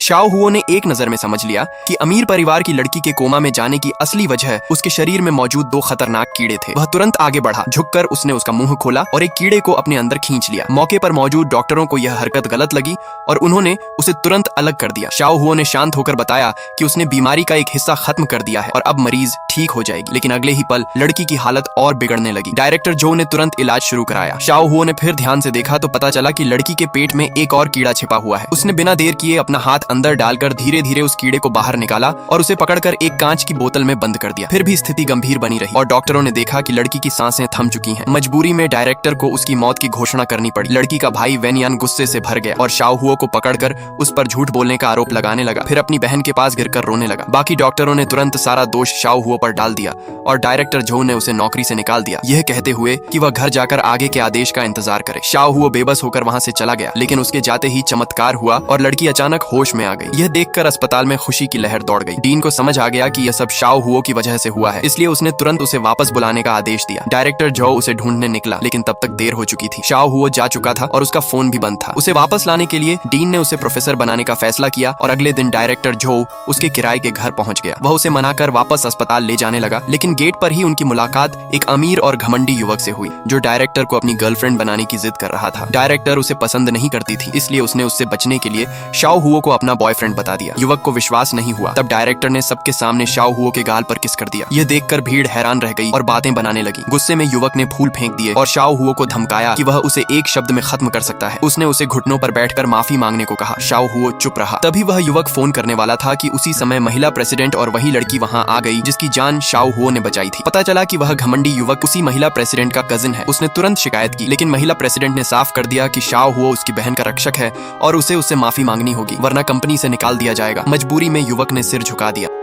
Shao हुओ ने एक नजर में समझ लिया कि अमीर परिवार की लड़की के कोमा में जाने की असली वजह उसके शरीर में मौजूद दो खतरनाक कीड़े थे। वह तुरंत आगे बढ़ा, झुककर उसने उसका मुंह खोला और एक कीड़े को अपने अंदर खींच लिया। मौके पर मौजूद डॉक्टरों को यह हरकत गलत लगी और उन्होंने उसे तुरंत अलग कर दिया। शाओ हुओ ने शांत होकर बताया कि उसने बीमारी का एक हिस्सा खत्म कर दिया है और अब मरीज ठीक हो जाएगी। लेकिन अगले ही पल लड़की की हालत और बिगड़ने लगी। डायरेक्टर जो ने तुरंत इलाज शुरू कराया। शाओ हुओ ने फिर ध्यान से देखा तो पता चला कि लड़की के पेट में एक और कीड़ा छिपा हुआ है। उसने बिना देर किए अपना हाथ अंदर डालकर धीरे धीरे उस कीड़े को बाहर निकाला और उसे पकड़कर एक कांच की बोतल में बंद कर दिया। फिर भी स्थिति गंभीर बनी रही और डॉक्टरों ने देखा कि लड़की की सांसें थम चुकी हैं। मजबूरी में डायरेक्टर को उसकी मौत की घोषणा करनी पड़ी। लड़की का भाई वेनियान गुस्से से भर गया और शाओ हुओ को पकड़कर उस पर झूठ बोलने का आरोप लगाने लगा। फिर अपनी बहन के पास गिरकर रोने लगा। बाकी डॉक्टरों ने तुरंत सारा दोष शाओ हुओ पर डाल दिया और डायरेक्टर जो ने उसे नौकरी से निकाल दिया, यह कहते हुए कि वह घर जाकर आगे के आदेश का इंतजार करे। शाओ हुओ बेबस होकर वहां से चला गया, लेकिन उसके जाते ही चमत्कार हुआ और लड़की अचानक होश में आ गई। यह देखकर अस्पताल में खुशी की लहर दौड़ गई। डीन को समझ आ गया कि यह सब शाओ हुओ की वजह से हुआ है, इसलिए उसने तुरंत उसे वापस बुलाने का आदेश दिया। डायरेक्टर जो उसे ढूंढने निकला, लेकिन तब तक देर हो चुकी थी। शाओ हुओ जा चुका था और उसका फोन भी बंद था। उसे वापस लाने के लिए डीन ने उसे प्रोफेसर बनाने का फैसला किया और अगले दिन डायरेक्टर जो उसके किराए के घर पहुंच गया। वह उसे मनाकर वापस अस्पताल ले जाने लगा, लेकिन गेट पर ही उनकी मुलाकात एक अमीर और घमंडी युवक से हुई जो डायरेक्टर को अपनी गर्लफ्रेंड बनाने की जिद कर रहा था। डायरेक्टर उसे पसंद नहीं करती थी, इसलिए उसने उससे बचने के लिए शाओ हुओ को अपना बॉयफ्रेंड बता दिया। युवक को विश्वास नहीं हुआ। तब डायरेक्टर ने सबके सामने शाओ हुओ के गाल पर किस कर दिया। यह देखकर भीड़ हैरान रह गई और बातें बनाने लगी। गुस्से में युवक ने फूल फेंक दिए और शाओ हुओ को धमकाया कि वह उसे एक शब्द में खत्म कर सकता है। उसने उसे घुटनों पर बैठकर माफी मांगने को कहा। शाओ हुओ चुप रहा। तभी वह युवक फोन करने वाला था कि उसी समय महिला प्रेसिडेंट और वही लड़की वहां आ गई जिसकी जान शाओ हुओ ने बचाई थी। पता चला कि वह घमंडी युवक उसी महिला प्रेसिडेंट का कजिन है। उसने तुरंत शिकायत की, लेकिन महिला प्रेसिडेंट ने साफ कर दिया कि शाओ हुओ उसकी बहन का रक्षक है और उसे उससे माफी मांगनी होगी, वरना कंपनी से निकाल दिया जाएगा। मजबूरी में युवक ने सिर झुका दिया।